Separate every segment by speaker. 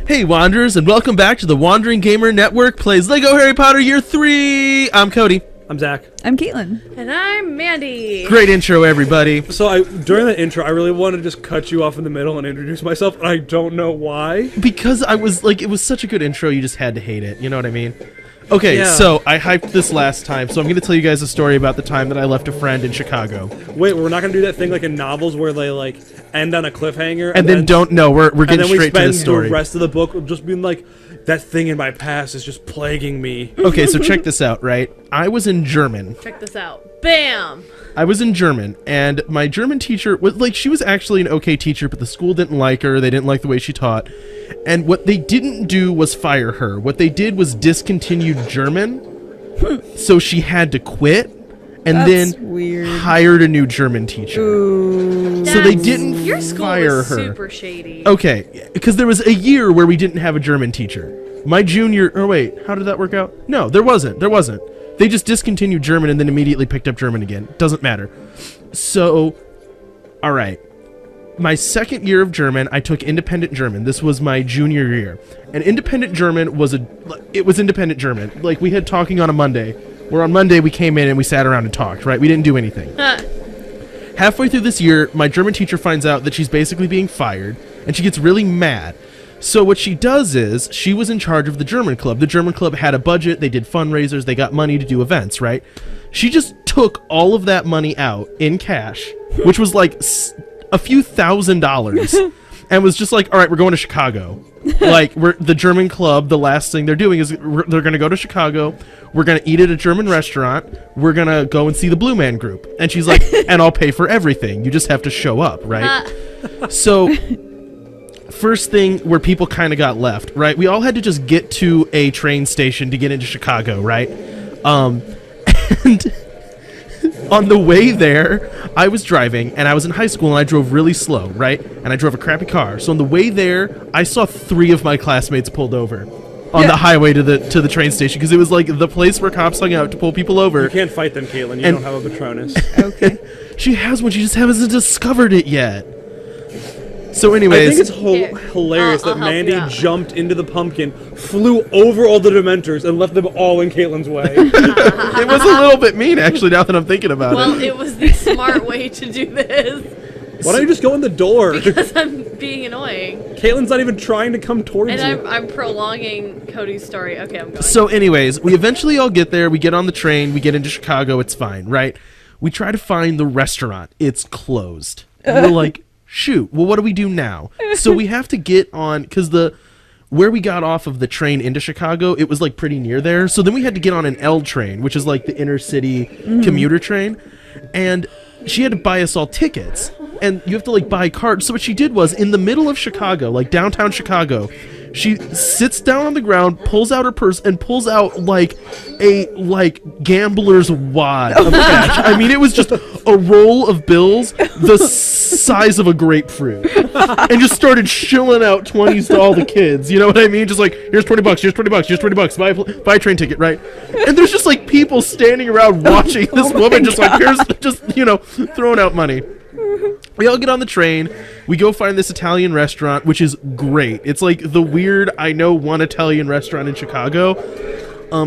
Speaker 1: Hey Wanderers, and welcome back to the Wandering Gamer Network plays LEGO Harry Potter Year 3! I'm Cody.
Speaker 2: I'm Zach.
Speaker 3: I'm Caitlin.
Speaker 4: And I'm Mandy.
Speaker 1: Great intro, everybody.
Speaker 2: So during the intro, I really wanted to just cut you off in the middle and introduce myself, and I don't know why.
Speaker 1: Because I was like, it was such a good intro, you just had to hate it, you know what I mean? Okay,
Speaker 2: Yeah.
Speaker 1: so I hyped this last time, so I'm going to tell you guys a story about the time that I left a friend in Chicago.
Speaker 2: Wait, we're not going to do that thing like in novels where they like end on a cliffhanger.
Speaker 1: And then don't know, we're getting straight to the
Speaker 2: we
Speaker 1: story.
Speaker 2: spend the rest of the book just being like, that thing in my past is just plaguing me.
Speaker 1: Okay, so check this out, right? I was in German.
Speaker 4: Check this out. Bam!
Speaker 1: I was in German, and my German teacher was like, she was actually an okay teacher, but the school didn't like her. They didn't like the way she taught. And what they didn't do was fire her. What they did was discontinue German, so she had to quit, and
Speaker 3: That's
Speaker 1: then
Speaker 3: weird.
Speaker 1: hired a new German teacher.
Speaker 3: Ooh.
Speaker 1: So they didn't
Speaker 4: Your school
Speaker 1: fire
Speaker 4: was
Speaker 1: her.
Speaker 4: super shady.
Speaker 1: Okay, because there was a year where we didn't have a German teacher. My junior... Oh, wait. How did that work out? No, there wasn't. There wasn't. They just discontinued German and then immediately picked up German again. Doesn't matter. So, all right. My second year of German, I took independent German. This was my junior year. And independent German was independent German. Like, we had talking on a Monday, where on Monday we came in and we sat around and talked, right? We didn't do anything. Halfway through this year, my German teacher finds out that she's basically being fired, and she gets really mad. So what she does is, she was in charge of the German club. The German club had a budget, they did fundraisers, they got money to do events, right? She just took all of that money out in cash, which was like a few $1,000s, and was just like, all right, we're going to Chicago. Like, the German club, the last thing they're doing is they're going to go to Chicago, we're going to eat at a German restaurant, we're going to go and see the Blue Man Group. And she's like, and I'll pay for everything, you just have to show up, right? So... First thing where people kind of got left, right? We all had to just get to a train station to get into Chicago, right? And on the way there, I was driving, and I was in high school, and I drove really slow, right? And I drove a crappy car. So on the way there, I saw 3 of my classmates pulled over on the highway to the train station, because it was like the place where cops hung out to pull people over.
Speaker 2: You can't fight them, Caitlin. You don't have a Patronus.
Speaker 3: Okay.
Speaker 1: She has one, she just hasn't discovered it yet. So anyways,
Speaker 2: I think it's hilarious
Speaker 4: I'll
Speaker 2: that
Speaker 4: help
Speaker 2: Mandy
Speaker 4: you out.
Speaker 2: jumped into the pumpkin, flew over all the Dementors, and left them all in Caitlin's way.
Speaker 1: it was a little bit mean, actually, now that I'm thinking about
Speaker 4: Well,
Speaker 1: it.
Speaker 4: it was the smart way to do this.
Speaker 2: Why don't you just go in the door?
Speaker 4: Because I'm being annoying.
Speaker 2: Caitlin's not even trying to come towards
Speaker 4: And
Speaker 2: you.
Speaker 4: I'm prolonging Cody's story. Okay, I'm going.
Speaker 1: So anyways, we eventually all get there, we get on the train, we get into Chicago, it's fine, right? We try to find the restaurant, it's closed. And we're like, shoot, well, what do we do now? So we have to get on, because where we got off of the train into Chicago, it was like pretty near there. So then we had to get on an L train, which is like the inner city commuter train. And she had to buy us all tickets. And you have to like buy cards. So what she did was, in the middle of Chicago, like downtown Chicago, she sits down on the ground, pulls out her purse, and pulls out like a gambler's wad of cash. I mean, it was just a roll of bills the size of a grapefruit, and just started shilling out 20s to all the kids. You know what I mean? Just like, here's $20, here's $20, here's $20. Buy a train ticket, right? And there's just like people standing around watching this woman, just like, here's just throwing out money. We all get on the train, we go find this Italian restaurant, which is great. It's like the weird, I know one Italian restaurant in Chicago.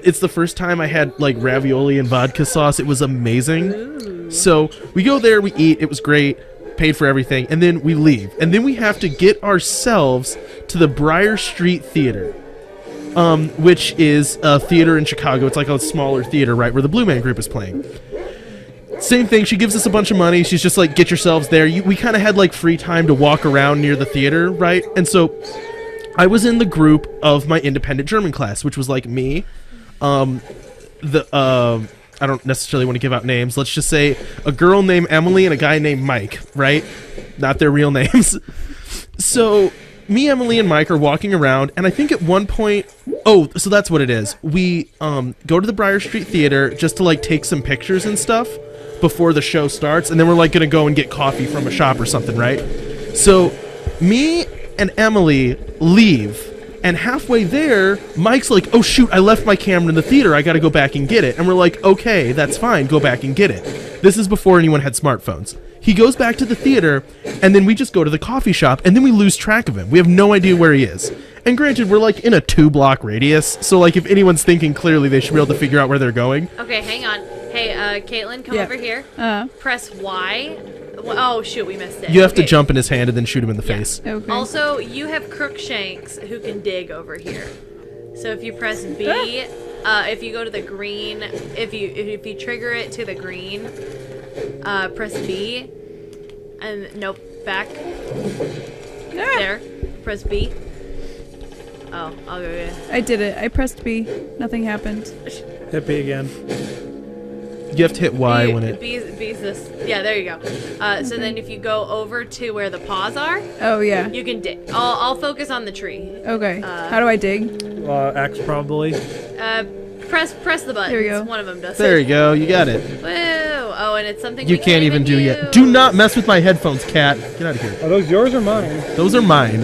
Speaker 1: It's the first time I had like ravioli and vodka sauce. It was amazing. Ooh. So we go there, we eat, it was great, paid for everything, and then we leave. And then we have to get ourselves to the Briar Street Theater, which is a theater in Chicago. It's like a smaller theater, right, where the Blue Man Group is playing. Same thing, she gives us a bunch of money. She's just like, get yourselves there. We kind of had like free time to walk around near the theater, right? And so I was in the group of my independent German class, which was like me, I don't necessarily want to give out names. Let's just say a girl named Emily and a guy named Mike, right? Not their real names. So me, Emily, and Mike are walking around, and I think at one point, so that's what it is. We go to the Briar Street Theater just to like take some pictures and stuff before the show starts, and then we're like gonna go and get coffee from a shop or something, right? So me and Emily leave, and halfway there, Mike's like, oh shoot, I left my camera in the theater, I gotta go back and get it. And we're like, okay, that's fine, go back and get it. This is before anyone had smartphones. He goes back to the theater, and then we just go to the coffee shop, and then we lose track of him. We have no idea where he is. And granted, we're like in a 2-block radius, so like if anyone's thinking clearly, they should be able to figure out where they're going.
Speaker 4: Okay, hang on. Hey, Caitlin, come
Speaker 3: Yeah.
Speaker 4: over here.
Speaker 3: Uh,
Speaker 4: Press Y. Oh, shoot, we missed it.
Speaker 1: You have to
Speaker 4: Okay.
Speaker 1: jump in his hand and then shoot him in the
Speaker 4: Yeah.
Speaker 1: face.
Speaker 3: okay.
Speaker 4: Also, you have Crookshanks who can dig over here. So if you press B, if you go to the green, if you trigger it to the green, press B, and nope, back. There, press B. Oh, I'll go again.
Speaker 3: I did it. I pressed B. Nothing happened.
Speaker 2: Hit B again.
Speaker 1: You have to hit Y when it...
Speaker 4: B's this. Yeah, there you go. So then if you go over to where the paws are,
Speaker 3: Oh, yeah.
Speaker 4: you can dig. I'll focus on the tree.
Speaker 3: Okay. How do I dig?
Speaker 2: X probably.
Speaker 4: Press the button.
Speaker 3: There we go.
Speaker 4: One of them does
Speaker 1: There
Speaker 4: it.
Speaker 1: you go, you got it.
Speaker 4: Woo! Oh, and it's something
Speaker 1: You
Speaker 4: we
Speaker 1: can't even do yet.
Speaker 4: use.
Speaker 1: Do not mess with my headphones, cat. Get out of here.
Speaker 2: Are those yours or mine?
Speaker 1: Those are mine.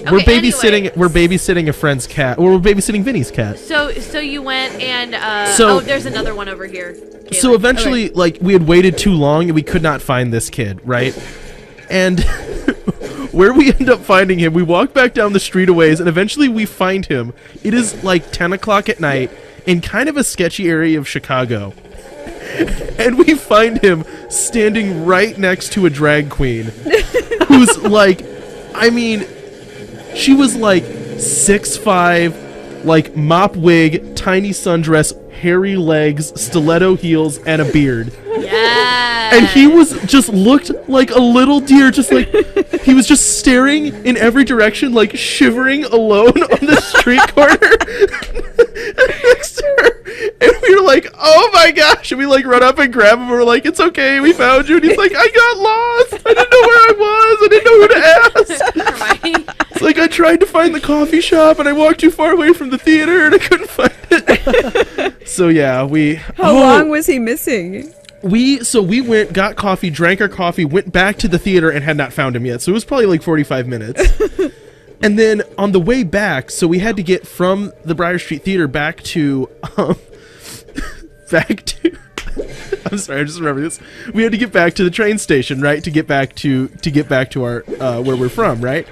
Speaker 4: Okay,
Speaker 1: We're babysitting.
Speaker 4: anyways.
Speaker 1: We're babysitting a friend's cat, or we're babysitting Vinny's cat.
Speaker 4: So you went and
Speaker 1: So-
Speaker 4: oh, there's another one over here.
Speaker 1: So
Speaker 4: Caitlin.
Speaker 1: eventually, like, we had waited too long and we could not find this kid, right? And where we end up finding him, we walk back down the street a ways, and eventually we find him. It is like 10 o'clock at night in kind of a sketchy area of Chicago. And we find him standing right next to a drag queen who's like, I mean, she was like 6'5", like mop wig, tiny sundress, hairy legs, stiletto heels, and a beard.
Speaker 4: yeah.
Speaker 1: And he was just looked like a little deer, just like he was just staring in every direction, like shivering alone on the street corner next to her. And we were like, "Oh my gosh!" And we like run up and grab him. And we're like, "It's okay, we found you." And he's like, "I got lost. I didn't know where I was. I didn't know who to ask."
Speaker 4: Hermione.
Speaker 1: It's like I tried to find the coffee shop and I walked too far away from the theater and I couldn't find it. So yeah,
Speaker 3: How long was he missing?
Speaker 1: we went, got coffee, drank our coffee, went back to the theater and had not found him yet. So it was probably like 45 minutes. And then on the way back, so we had to get from the Briar Street Theater back to I'm sorry, I just remember this. We had to get back to the train station, right? To get back to our where we're from, right?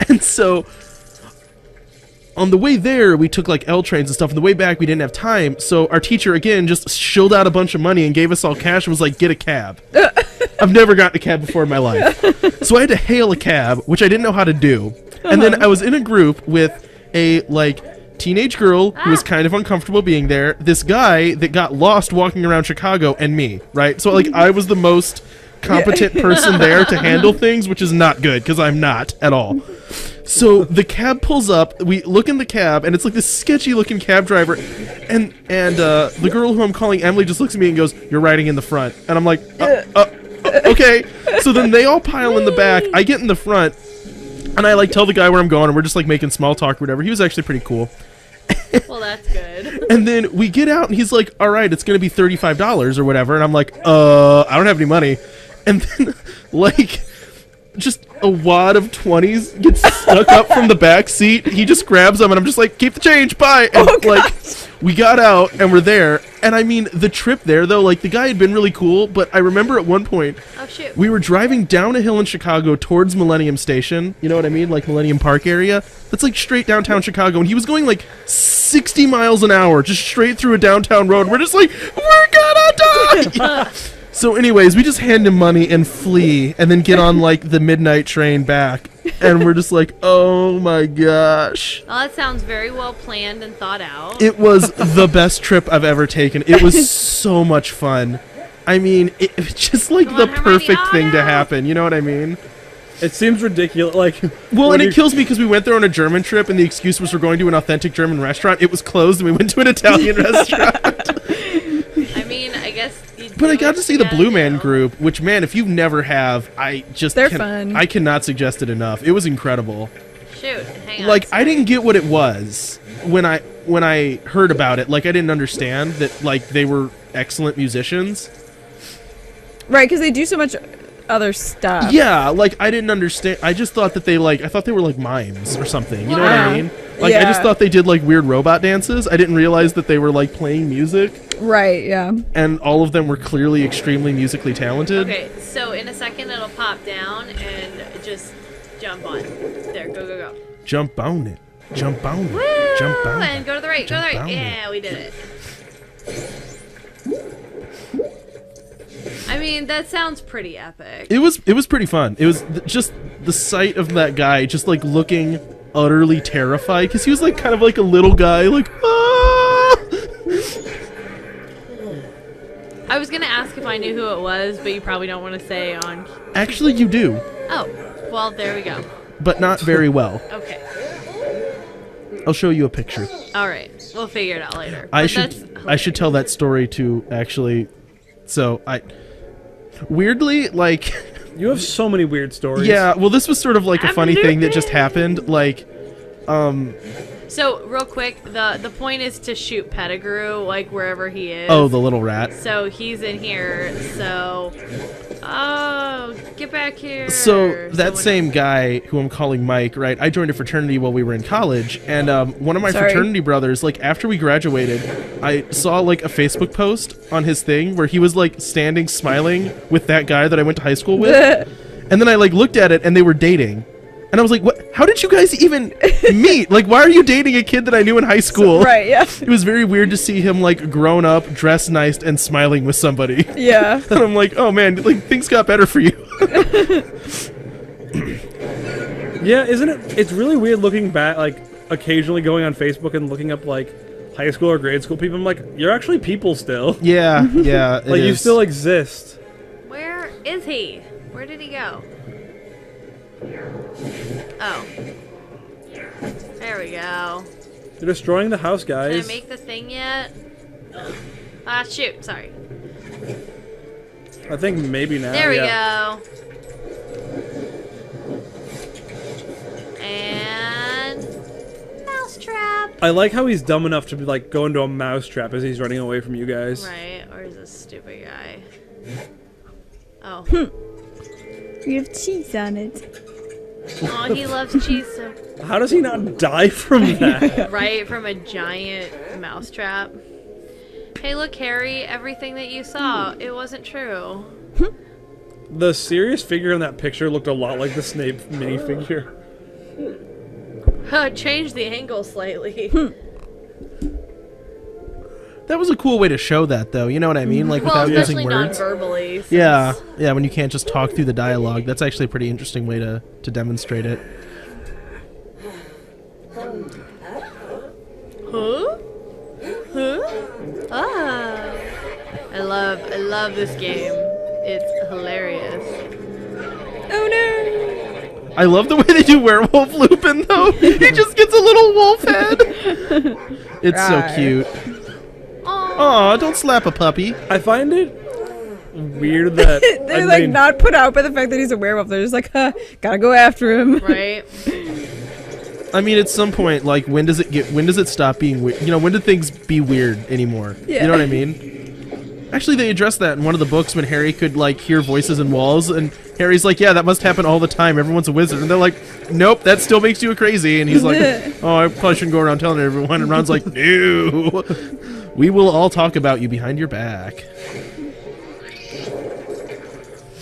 Speaker 1: And so on the way there, we took like L trains and stuff. On the way back, we didn't have time. So our teacher, again, just shilled out a bunch of money and gave us all cash and was like, get a cab. I've never gotten a cab before in my life. So I had to hail a cab, which I didn't know how to do. And then I was in a group with a like teenage girl who was kind of uncomfortable being there, this guy that got lost walking around Chicago, and me, right? So like I was the most competent person there to handle things, which is not good because I'm not at all. So the cab pulls up, we look in the cab, and it's like this sketchy looking cab driver, and the girl who I'm calling Emily just looks at me and goes, "You're riding in the front." And I'm like, okay. So then they all pile in the back, I get in the front, and I like tell the guy where I'm going, and we're just like making small talk or whatever. He was actually pretty cool.
Speaker 4: Well, that's good.
Speaker 1: And then we get out, and he's like, "All right, it's gonna be $35 or whatever." And I'm like, I don't have any money. And then like just a wad of 20s gets stuck up from the back seat. He just grabs them, and I'm just like, "Keep the change, bye." And like we got out and we're there. And I mean, the trip there though, like the guy had been really cool, but I remember at one point
Speaker 4: Oh shoot.
Speaker 1: we were driving down a hill in Chicago towards Millennium Station. You know what I mean? Like Millennium Park area. That's like straight downtown Chicago. And he was going like 60 miles an hour just straight through a downtown road. We're just like, we're gonna die! So anyways, we just hand him money and flee and then get on like the midnight train back. And we're just like, oh my gosh.
Speaker 4: Well, that sounds very well planned and thought out.
Speaker 1: It was the best trip I've ever taken. It was so much fun. I mean, it's just like
Speaker 4: Come
Speaker 1: the
Speaker 4: on, Hermione,
Speaker 1: perfect thing to
Speaker 4: auto!
Speaker 1: happen. You know what I mean?
Speaker 2: It seems ridiculous. Like,
Speaker 1: Well,
Speaker 2: when
Speaker 1: and it
Speaker 2: you-
Speaker 1: kills me because we went there on a German trip, and the excuse was we're going to an authentic German restaurant. It was closed, and we went to an Italian restaurant.
Speaker 4: I mean, I guess.
Speaker 1: But I got to see the Blue Man Group, which, man, if you never have,
Speaker 3: They're fun.
Speaker 1: I cannot suggest it enough. It was incredible.
Speaker 4: Shoot, hang on.
Speaker 1: Like, I didn't get what it was when I heard about it. Like, I didn't understand that like they were excellent musicians.
Speaker 3: Right, because they do so much other stuff.
Speaker 1: Yeah, like I didn't understand. I just thought that I thought they were like mimes or something. You know what I mean? Like I just thought they did like weird robot dances. I didn't realize that they were like playing music.
Speaker 3: Right, yeah.
Speaker 1: And all of them were clearly extremely musically talented.
Speaker 4: Okay, so in a second it'll pop down and just jump on. There, go, go, go.
Speaker 1: Jump on it. Jump on it.
Speaker 4: Woo!
Speaker 1: Jump on
Speaker 4: And
Speaker 1: it.
Speaker 4: go to the right, go to the
Speaker 1: Jump
Speaker 4: right.
Speaker 1: on
Speaker 4: Yeah, we did it. I mean, that sounds pretty epic.
Speaker 1: It was pretty fun. It was just the sight of that guy just like looking utterly terrified because he was like kind of like a little guy like ah!
Speaker 4: I was gonna ask if I knew who it was, but you probably don't want to say on.
Speaker 1: Actually, you do,
Speaker 4: Oh, well, there we go.
Speaker 1: but not very well.
Speaker 4: Okay.
Speaker 1: I'll show you a picture.
Speaker 4: All right, we'll figure it out later.
Speaker 1: I
Speaker 4: But
Speaker 1: should tell that story too. Actually, so weirdly like.
Speaker 2: You have so many weird stories.
Speaker 1: Yeah, well, this was sort of like a funny thing that just
Speaker 4: Absolutely.
Speaker 1: happened. Like,
Speaker 4: So real quick, the point is to shoot Pettigrew like wherever he is.
Speaker 1: oh, the little rat.
Speaker 4: So he's in here. So, oh, get back here.
Speaker 1: So that
Speaker 4: when-
Speaker 1: same guy who I'm calling Mike, right? I joined a fraternity while we were in college, and one of my
Speaker 3: Sorry.
Speaker 1: fraternity brothers, like after we graduated, I saw like a Facebook post on his thing where he was like standing smiling with that guy that I went to high school with, and then I like looked at it and they were dating, and I was like, "What? How did you guys even meet? Like, why are you dating a kid that I knew in high school?"
Speaker 3: Right, yeah.
Speaker 1: It was very weird to see him like grown up, dressed nice, and smiling with somebody.
Speaker 3: Yeah.
Speaker 1: And I'm like, oh man, like things got better for you.
Speaker 2: Yeah, isn't it? It's really weird looking back, like occasionally going on Facebook and looking up like high school or grade school people. I'm like, you're actually people still.
Speaker 1: Yeah, yeah. it
Speaker 2: Like you
Speaker 1: is.
Speaker 2: still exist.
Speaker 4: Where is he? Where did he go? Oh. There we go.
Speaker 2: You're destroying the house,
Speaker 4: Can I
Speaker 2: guys.
Speaker 4: make the thing yet? Ah, shoot. Sorry.
Speaker 2: I think maybe now.
Speaker 4: There we
Speaker 2: yeah.
Speaker 4: go. And mousetrap.
Speaker 2: I like how he's dumb enough to be like go into a mousetrap as he's running away from you guys.
Speaker 4: Right, or is this stupid guy? Oh.
Speaker 3: You have cheese on it.
Speaker 4: Oh, he loves cheese so
Speaker 2: How does he not die from that?
Speaker 4: right from a giant mousetrap. Hey, look, Harry, everything that you saw, it wasn't true.
Speaker 2: The serious figure in that picture looked a lot like the Snape minifigure.
Speaker 4: Change the angle slightly.
Speaker 1: That was a cool way to show that, though. You know what I mean? Like
Speaker 4: Well,
Speaker 1: without using
Speaker 4: especially
Speaker 1: words.
Speaker 4: non-verbally. since-
Speaker 1: Yeah, yeah. When you can't just talk through the dialogue, that's actually a pretty interesting way to demonstrate it.
Speaker 4: Huh? Huh? Ah. I love this game. It's hilarious.
Speaker 3: Oh no!
Speaker 1: I love the way they do werewolf Lupin, though. He just gets a little wolf head. It's so
Speaker 3: Right.
Speaker 1: cute.
Speaker 4: Oh,
Speaker 1: Aw, don't slap a puppy.
Speaker 2: I find it weird that
Speaker 3: They're
Speaker 2: I
Speaker 3: like
Speaker 2: mean,
Speaker 3: not put out by the fact that he's a werewolf. They're just like, gotta go after him.
Speaker 4: right.
Speaker 1: I mean, at some point, like, when does it stop being weird? You know, when do things be weird anymore?
Speaker 3: Yeah.
Speaker 1: You know what I mean? Actually, they addressed that in one of the books when Harry could, like, hear voices in walls, and Harry's like, yeah, that must happen all the time. Everyone's a wizard. And they're like, nope, that still makes you crazy. And he's like, oh, I probably shouldn't go around telling everyone. And Ron's like, no. We will all talk about you behind your back.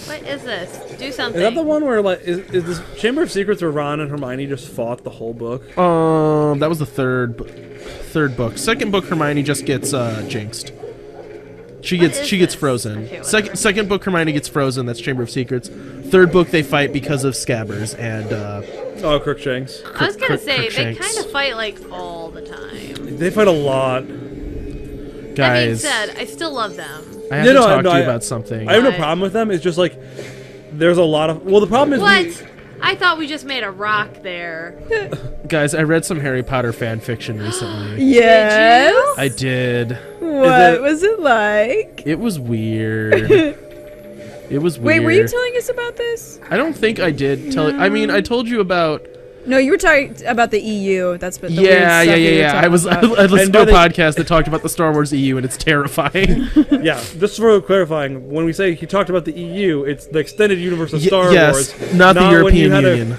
Speaker 4: What is this? Do something.
Speaker 2: is that the one where like is this Chamber of Secrets where Ron and Hermione just fought the whole book?
Speaker 1: That was the third book. Second book, Hermione just gets
Speaker 4: What
Speaker 1: jinxed.
Speaker 4: is
Speaker 1: She gets
Speaker 4: this?
Speaker 1: frozen.
Speaker 4: Okay, whatever.
Speaker 1: Second book, Hermione gets frozen. That's Chamber of Secrets. Third book, they fight because of Scabbers and
Speaker 2: Oh, Crookshanks.
Speaker 4: I was gonna say, they
Speaker 1: Crookshanks.
Speaker 4: kind of fight like all the time.
Speaker 2: They fight a lot.
Speaker 4: That being
Speaker 1: guys.
Speaker 4: said, I still love them.
Speaker 1: I have
Speaker 2: No,
Speaker 1: to
Speaker 2: no,
Speaker 1: talk
Speaker 2: no,
Speaker 1: to you
Speaker 2: I-
Speaker 1: about something.
Speaker 2: I have no
Speaker 4: What?
Speaker 2: problem with them. It's just like there's a lot of the problem is
Speaker 4: What? I thought we just made a rock there.
Speaker 1: Guys, I read some Harry Potter fan fiction recently.
Speaker 3: Yes.
Speaker 1: I did.
Speaker 3: What
Speaker 2: it-
Speaker 3: was it like?
Speaker 1: It was weird. It was
Speaker 3: Wait,
Speaker 1: weird.
Speaker 3: were you telling us about this?
Speaker 1: I don't think I did tell. I mean, I told you about
Speaker 3: No, you were talking about the EU. That's what. The
Speaker 1: Yeah.
Speaker 3: weird stuff you were
Speaker 1: I
Speaker 3: talking
Speaker 1: was. I
Speaker 3: about.
Speaker 1: listened to a
Speaker 2: by the-
Speaker 1: podcast that talked about the Star Wars EU, and it's terrifying.
Speaker 2: Yeah, just for clarifying, when we say he talked about the EU, it's the extended universe of Star
Speaker 1: yes,
Speaker 2: Wars.
Speaker 1: not the
Speaker 2: when you
Speaker 1: European
Speaker 2: had
Speaker 1: Union.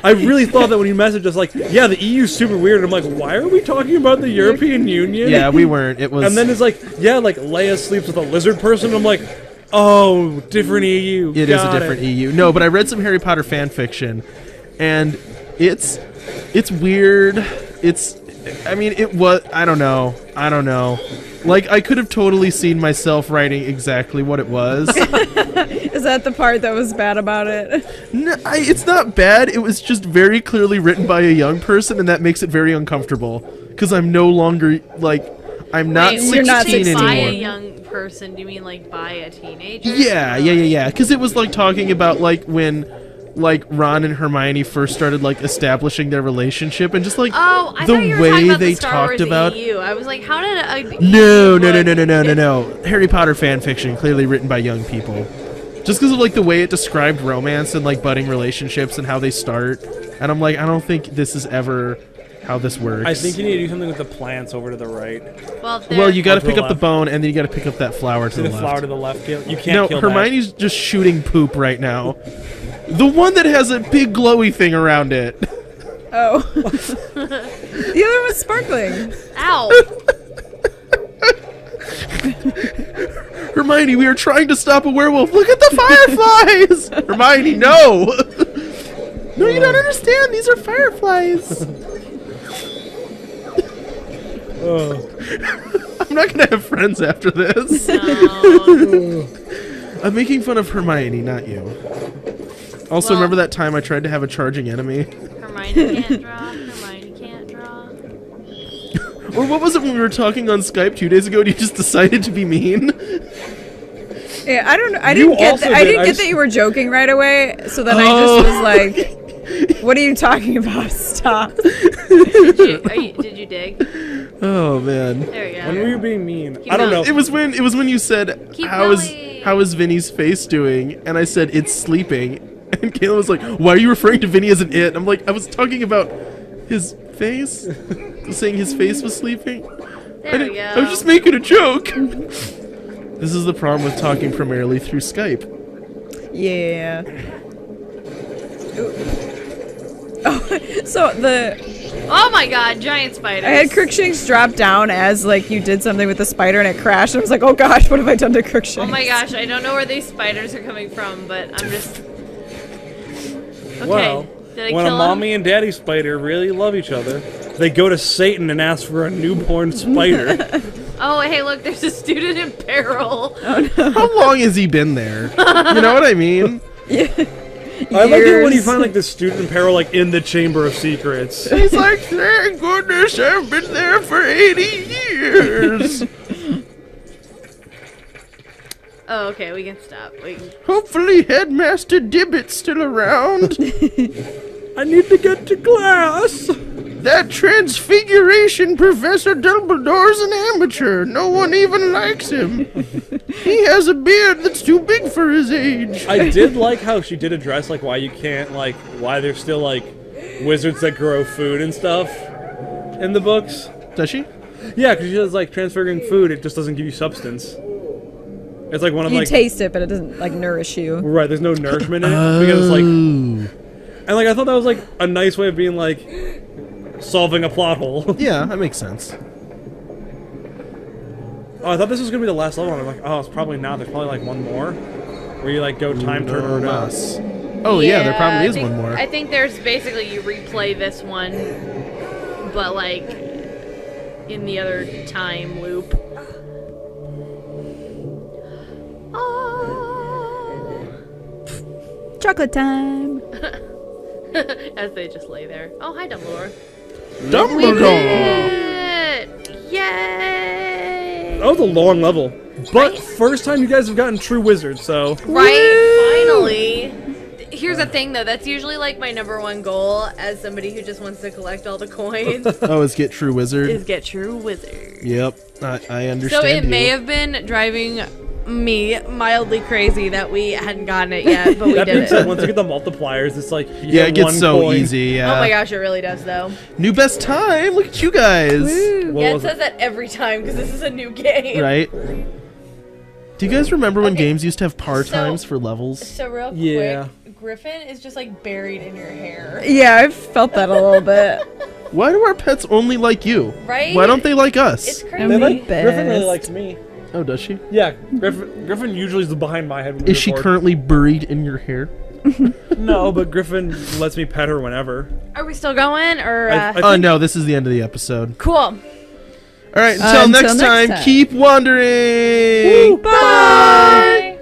Speaker 2: I really thought that when you messaged us, like, yeah, the EU's super weird. I'm like, why are we talking about the European Union?
Speaker 1: Yeah, we weren't. It was.
Speaker 2: And then it's like, yeah, like Leia sleeps with a lizard person. I'm like, oh, different EU.
Speaker 1: It is a different EU. No, but I read some Harry Potter fan fiction, and it's weird. It was. I don't know. Like, I could have totally seen myself writing exactly what it was.
Speaker 3: Is that the part that was bad about it?
Speaker 1: No, it's not bad. It was just very clearly written by a young person, and that makes it very uncomfortable. Because I'm no longer, like, I'm not
Speaker 4: Wait,
Speaker 1: 16
Speaker 3: you're not 16
Speaker 4: by a
Speaker 1: anymore.
Speaker 4: young person, do you mean like by a teenager?
Speaker 1: Yeah. Because it was, like, talking about, like, when, like, Ron and Hermione first started, like, establishing their relationship, and just, like,
Speaker 4: Oh, I
Speaker 1: the
Speaker 4: thought you were
Speaker 1: way
Speaker 4: talking about
Speaker 1: they
Speaker 4: the Star
Speaker 1: talked
Speaker 4: Wars
Speaker 1: about...
Speaker 4: EU. I was like, how did a
Speaker 1: No. Harry Potter fan fiction, clearly written by young people. Just because of, like, the way it described romance and, like, budding relationships and how they start. And I'm like, I don't think this is ever how this works.
Speaker 2: I think you need to do something with the plants over to the right.
Speaker 1: Well, you got to
Speaker 2: To the
Speaker 1: pick up the
Speaker 2: left.
Speaker 1: bone, and then you got to pick up that flower to
Speaker 2: See
Speaker 1: the
Speaker 2: the
Speaker 1: left.
Speaker 2: flower to the left. You can't
Speaker 1: No,
Speaker 2: kill
Speaker 1: Hermione's just shooting poop right now. The one that has a big glowy thing around it.
Speaker 3: Oh. The other was sparkling.
Speaker 4: Ow!
Speaker 1: Hermione, we are trying to stop a werewolf. Look at the fireflies! Hermione, no! No, you don't understand. These are fireflies. I'm not going to have friends after this.
Speaker 4: No.
Speaker 1: I'm making fun of Hermione, not you. Also,
Speaker 4: Well-
Speaker 1: remember that time I tried to have a charging enemy?
Speaker 4: Hermione can't draw. Hermione can't draw.
Speaker 1: Or what was it when we were talking on Skype 2 days ago and you just decided to be mean?
Speaker 3: Yeah, I don't know. I
Speaker 2: You
Speaker 3: didn't get
Speaker 2: also
Speaker 3: that. I
Speaker 2: did.
Speaker 3: didn't
Speaker 2: I
Speaker 3: get
Speaker 2: s-
Speaker 3: that you were joking right away. So then I just was like, "What are you talking about? Stop."
Speaker 4: Did you dig?
Speaker 1: Oh, man.
Speaker 4: There we go.
Speaker 2: When were you being mean?
Speaker 4: Keep
Speaker 2: I don't know.
Speaker 4: going.
Speaker 1: It was when you said,
Speaker 4: Keep
Speaker 1: how is
Speaker 4: going.
Speaker 1: Vinny's face doing? And I said, it's sleeping. And Kayla was like, why are you referring to Vinny as an it? I'm like, I was talking about his face? Saying his face was sleeping?
Speaker 4: There we go.
Speaker 1: I was just making a joke. This is the problem with talking primarily through Skype.
Speaker 3: Yeah. Ooh. Oh, so
Speaker 4: Oh my god, giant spiders.
Speaker 3: I had Crookshanks drop down as like you did something with the spider and it crashed. And I was like, oh gosh, what have I done to Crookshanks?
Speaker 4: Oh my gosh, I don't know where these spiders are coming from, but I'm just... Okay,
Speaker 2: Well,
Speaker 4: did I
Speaker 2: when a
Speaker 4: kill
Speaker 2: mommy and daddy spider really love each other, they go to Satan and ask for a newborn spider.
Speaker 4: Oh, hey, look, there's a student in peril.
Speaker 1: How long has he been there? You know what I mean?
Speaker 2: I like it when you
Speaker 3: Years.
Speaker 2: find like the student in peril like in the Chamber of Secrets.
Speaker 1: He's like, thank goodness I've been there for 80 years.
Speaker 4: Oh, okay, we can stop.
Speaker 1: Hopefully Headmaster Dibbit's still around.
Speaker 2: I need to get to class.
Speaker 1: That Transfiguration Professor Dumbledore's an amateur. No one even likes him. He has a beard that's too big for his age.
Speaker 2: I did like how she did address like why you can't like why there's still like wizards that grow food and stuff in the books.
Speaker 1: Does she?
Speaker 2: Yeah, because she says like transferring food, it just doesn't give you substance. It's like one of
Speaker 3: You
Speaker 2: like
Speaker 3: taste it, but it doesn't like nourish you.
Speaker 2: right. There's no nourishment in it because it's like, and like I thought that was like a nice way of being like solving a plot hole.
Speaker 1: Yeah, that makes sense.
Speaker 2: Oh, I thought this was gonna be the last level. And I'm like, oh, it's probably not. There's probably like one more where you like go time turner it up.
Speaker 1: Mas. Oh yeah, there probably
Speaker 4: I
Speaker 1: is
Speaker 4: think-
Speaker 1: one more.
Speaker 4: I think there's basically you replay this one, but like in the other time loop. Oh.
Speaker 3: Chocolate time.
Speaker 4: As they just lay there. Oh, hi, Dumbledore.
Speaker 1: Dumbledore.
Speaker 4: Yay!
Speaker 2: That was a long level, but first time you guys have gotten true wizards. So
Speaker 4: Right, finally. Here's the thing, though. That's usually like my #1 goal as somebody who just wants to collect all the coins.
Speaker 1: Oh, is get true wizard.
Speaker 4: is get true wizard.
Speaker 1: Yep, I understand.
Speaker 4: So it may
Speaker 1: you.
Speaker 4: have been driving me mildly crazy that we hadn't gotten it yet, but we
Speaker 2: That being
Speaker 4: did
Speaker 2: said,
Speaker 4: it.
Speaker 2: once you get the multipliers, it's like you
Speaker 1: Yeah,
Speaker 2: get
Speaker 1: it gets
Speaker 2: one
Speaker 1: so
Speaker 2: coin.
Speaker 1: easy. Yeah.
Speaker 4: Oh my gosh, it really does though.
Speaker 1: New best time. Look at you guys.
Speaker 2: What
Speaker 4: Yeah, it
Speaker 2: was
Speaker 4: says that every time because this is a new game.
Speaker 1: Right? Do you guys remember when
Speaker 4: Okay,
Speaker 1: games used to have par
Speaker 4: so-
Speaker 1: times for levels?
Speaker 4: So real quick,
Speaker 2: Yeah.
Speaker 4: Griffin is just like buried in your hair.
Speaker 3: Yeah, I've felt that a little bit.
Speaker 1: Why do our pets only like you?
Speaker 4: Right?
Speaker 1: Why don't they like us?
Speaker 4: It's
Speaker 3: I'm
Speaker 4: crazy.
Speaker 2: They
Speaker 3: the
Speaker 2: like Griffin really
Speaker 3: best.
Speaker 2: likes me.
Speaker 1: Oh, does she?
Speaker 2: Yeah, Griffin usually is behind my head. When we
Speaker 1: Is she
Speaker 2: record.
Speaker 1: currently buried in your hair?
Speaker 2: No, but Griffin lets me pet her whenever.
Speaker 4: Are we still going or?
Speaker 2: I
Speaker 1: Oh
Speaker 2: think-
Speaker 1: no, this is the end of the episode.
Speaker 4: Cool.
Speaker 1: All right, until
Speaker 3: Until
Speaker 1: next
Speaker 3: next
Speaker 1: time,
Speaker 3: time.
Speaker 1: keep wandering.
Speaker 4: Bye.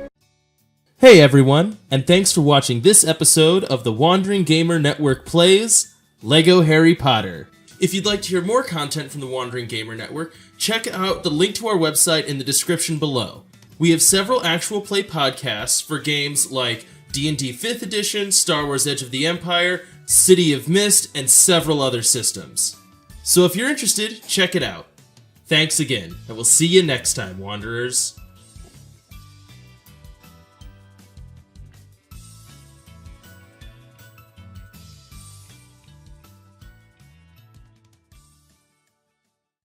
Speaker 5: Hey everyone, and thanks for watching this episode of the Wandering Gamer Network Plays LEGO Harry Potter. If you'd like to hear more content from the Wandering Gamer Network, check out the link to our website in the description below. We have several actual play podcasts for games like D&D 5th Edition, Star Wars Edge of the Empire, City of Mist, and several other systems. So if you're interested, check it out. Thanks again, and we'll see you next time, Wanderers.